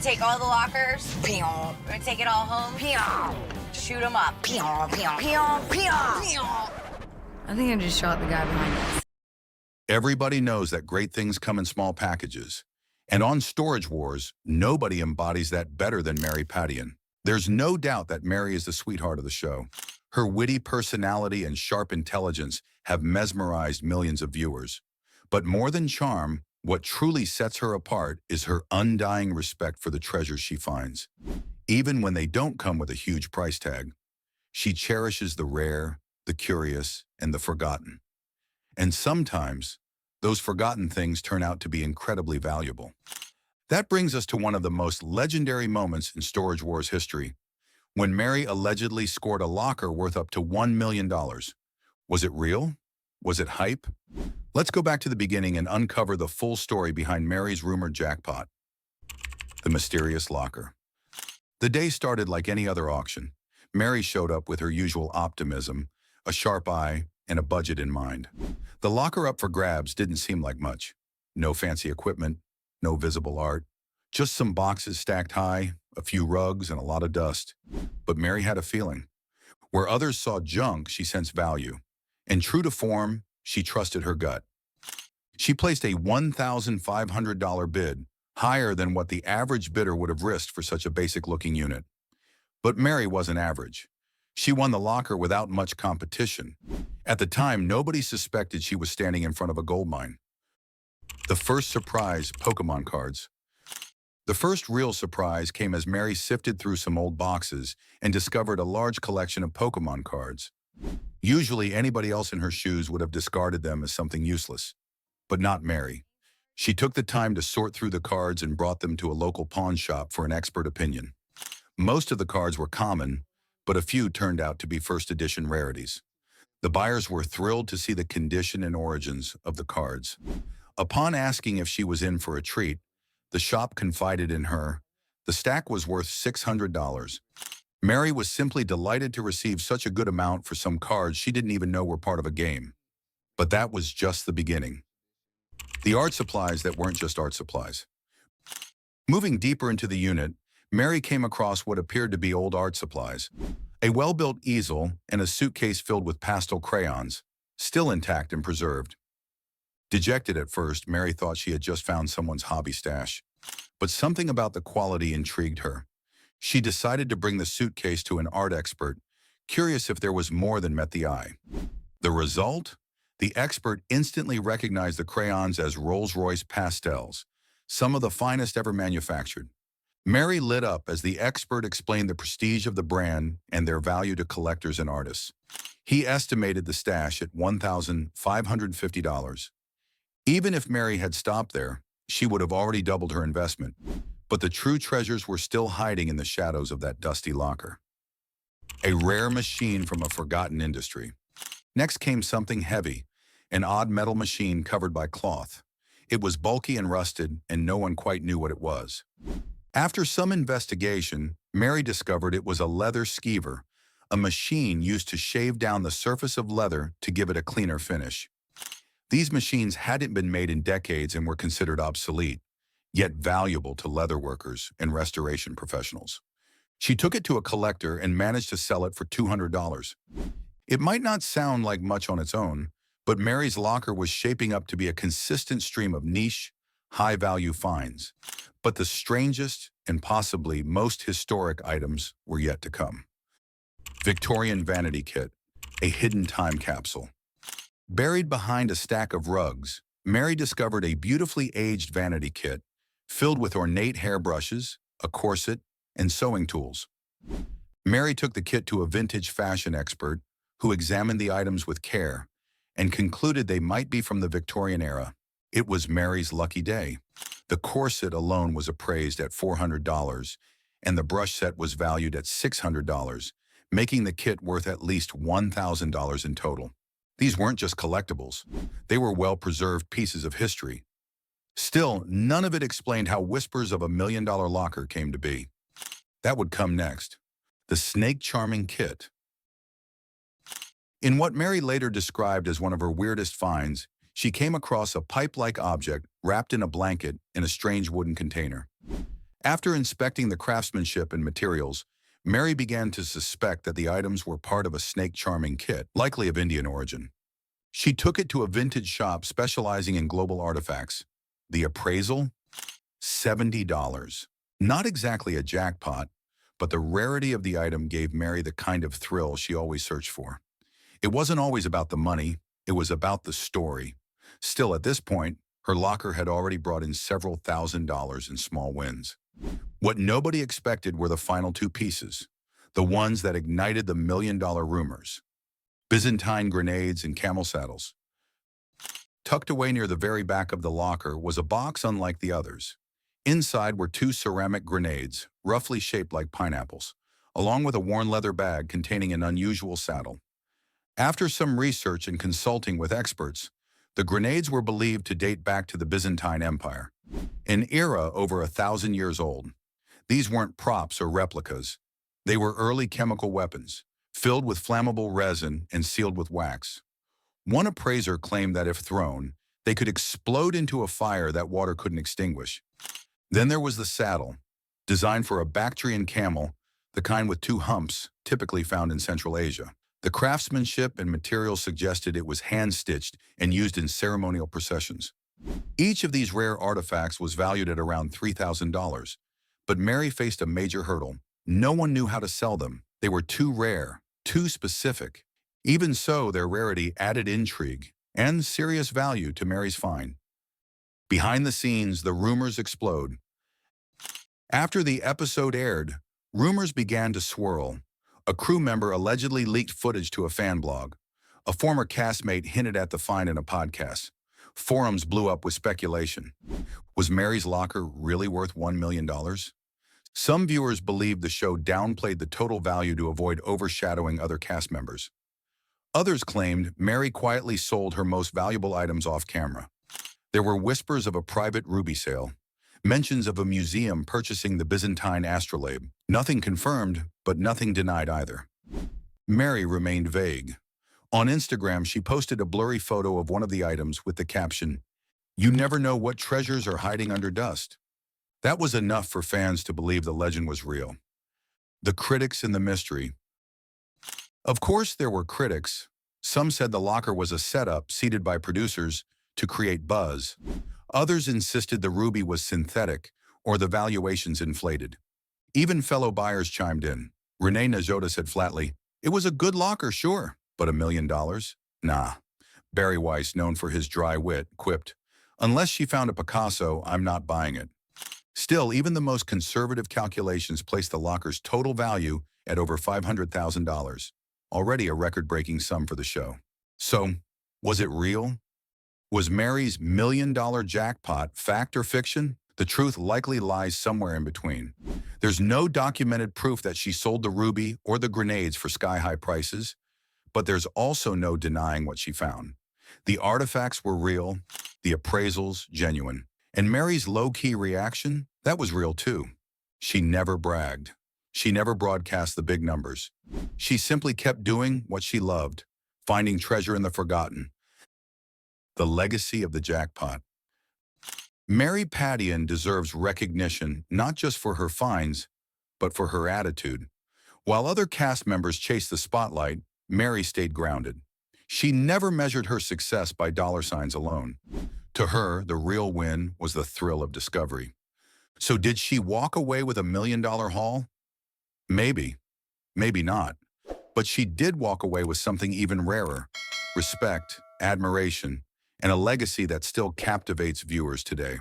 take all the lockers. We're gonna take it all home. Shoot them up. I think I just shot the guy behind us. Everybody knows that great things come in small packages. And on Storage Wars, nobody embodies that better than Mary Padian. There's no doubt that Mary is the sweetheart of the show. Her witty personality and sharp intelligence have mesmerized millions of viewers. But more than charm, what truly sets her apart is her undying respect for the treasures she finds. Even when they don't come with a huge price tag, she cherishes the rare, the curious, and the forgotten. And sometimes, those forgotten things turn out to be incredibly valuable. That brings us to one of the most legendary moments in Storage Wars history, when Mary allegedly scored a locker worth up to $1 million. Was it real? Was it hype? Let's go back to the beginning and uncover the full story behind Mary's rumored jackpot. The mysterious locker. The day started like any other auction. Mary showed up with her usual optimism, a sharp eye, and a budget in mind. The locker up for grabs didn't seem like much. No fancy equipment, no visible art, just some boxes stacked high, a few rugs, and a lot of dust. But Mary had a feeling. Where others saw junk, she sensed value. And true to form, she trusted her gut. She placed a $1,500 bid, higher than what the average bidder would have risked for such a basic-looking unit. But Mary wasn't average. She won the locker without much competition. At the time, nobody suspected she was standing in front of a gold mine. The first surprise, Pokemon cards. The first real surprise came as Mary sifted through some old boxes and discovered a large collection of Pokemon cards. Usually, anybody else in her shoes would have discarded them as something useless. But not Mary. She took the time to sort through the cards and brought them to a local pawn shop for an expert opinion. Most of the cards were common, but a few turned out to be first edition rarities. The buyers were thrilled to see the condition and origins of the cards. Upon asking if she was in for a treat, the shop confided in her. The stack was worth $600. Mary was simply delighted to receive such a good amount for some cards she didn't even know were part of a game. But that was just the beginning. The art supplies that weren't just art supplies. Moving deeper into the unit, Mary came across what appeared to be old art supplies. A well-built easel and a suitcase filled with pastel crayons, still intact and preserved. Dejected at first, Mary thought she had just found someone's hobby stash. But something about the quality intrigued her. She decided to bring the suitcase to an art expert, curious if there was more than met the eye. The result? The expert instantly recognized the crayons as Rolls-Royce pastels, some of the finest ever manufactured. Mary lit up as the expert explained the prestige of the brand and their value to collectors and artists. He estimated the stash at $1,550. Even if Mary had stopped there, she would have already doubled her investment. But the true treasures were still hiding in the shadows of that dusty locker. A rare machine from a forgotten industry. Next came something heavy, an odd metal machine covered by cloth. It was bulky and rusted, and no one quite knew what it was. After some investigation, Mary discovered it was a leather skeever, a machine used to shave down the surface of leather to give it a cleaner finish. These machines hadn't been made in decades and were considered obsolete, yet valuable to leather workers and restoration professionals. She took it to a collector and managed to sell it for $200. It might not sound like much on its own, but Mary's locker was shaping up to be a consistent stream of niche, high-value finds. But the strangest and possibly most historic items were yet to come. Victorian vanity kit, a hidden time capsule. Buried behind a stack of rugs, Mary discovered a beautifully aged vanity kit filled with ornate hairbrushes, a corset, and sewing tools. Mary took the kit to a vintage fashion expert who examined the items with care and concluded they might be from the Victorian era. It was Mary's lucky day. The corset alone was appraised at $400, and the brush set was valued at $600, making the kit worth at least $1,000 in total. These weren't just collectibles. They were well-preserved pieces of history. Still, none of it explained how whispers of $1 million locker came to be. That would come next. The snake-charming kit. In what Mary later described as one of her weirdest finds, she came across a pipe-like object wrapped in a blanket in a strange wooden container. After inspecting the craftsmanship and materials, Mary began to suspect that the items were part of a snake-charming kit, likely of Indian origin. She took it to a vintage shop specializing in global artifacts. The appraisal? $70. Not exactly a jackpot, but the rarity of the item gave Mary the kind of thrill she always searched for. It wasn't always about the money, it was about the story. Still, at this point, her locker had already brought in several $1,000s in small wins. What nobody expected were the final two pieces, the ones that ignited the million-dollar rumors. Byzantine grenades and camel saddles. Tucked away near the very back of the locker was a box unlike the others. Inside were two ceramic grenades, roughly shaped like pineapples, along with a worn leather bag containing an unusual saddle. After some research and consulting with experts, the grenades were believed to date back to the Byzantine Empire, an era over 1,000 years old. These weren't props or replicas. They were early chemical weapons, filled with flammable resin and sealed with wax. One appraiser claimed that if thrown, they could explode into a fire that water couldn't extinguish. Then there was the saddle, designed for a Bactrian camel, the kind with two humps, typically found in Central Asia. The craftsmanship and materials suggested it was hand-stitched and used in ceremonial processions. Each of these rare artifacts was valued at around $3,000, but Mary faced a major hurdle. No one knew how to sell them. They were too rare, too specific. Even so, their rarity added intrigue and serious value to Mary's find. Behind the scenes, the rumors explode. After the episode aired, rumors began to swirl. A crew member allegedly leaked footage to a fan blog. A former castmate hinted at the find in a podcast. Forums blew up with speculation. Was Mary's locker really worth $1 million? Some viewers believed the show downplayed the total value to avoid overshadowing other cast members. Others claimed Mary quietly sold her most valuable items off camera. There were whispers of a private ruby sale, mentions of a museum purchasing the Byzantine astrolabe. Nothing confirmed, but nothing denied either. Mary remained vague. On Instagram, she posted a blurry photo of one of the items with the caption, "You never know what treasures are hiding under dust." That was enough for fans to believe the legend was real. The critics and the mystery. Of course, there were critics. Some said the locker was a setup seeded by producers to create buzz. Others insisted the ruby was synthetic or the valuations inflated. Even fellow buyers chimed in. Renee Najota said flatly, "It was a good locker, sure, but $1 million? Nah." Barry Weiss, known for his dry wit, quipped, "Unless she found a Picasso, I'm not buying it." Still, even the most conservative calculations placed the locker's total value at over $500,000, already a record-breaking sum for the show. So, was it real? Was Mary's $1 million jackpot fact or fiction? The truth likely lies somewhere in between. There's no documented proof that she sold the ruby or the grenades for sky-high prices, but there's also no denying what she found. The artifacts were real, the appraisals genuine. And Mary's low-key reaction, that was real too. She never bragged. She never broadcast the big numbers. She simply kept doing what she loved, finding treasure in the forgotten. The legacy of the jackpot. Mary Padian deserves recognition not just for her finds, but for her attitude. While other cast members chased the spotlight, Mary stayed grounded. She never measured her success by dollar signs alone. To her, the real win was the thrill of discovery. So did she walk away with $1 million haul? Maybe, maybe not. But she did walk away with something even rarer: respect, admiration, and a legacy that still captivates viewers today.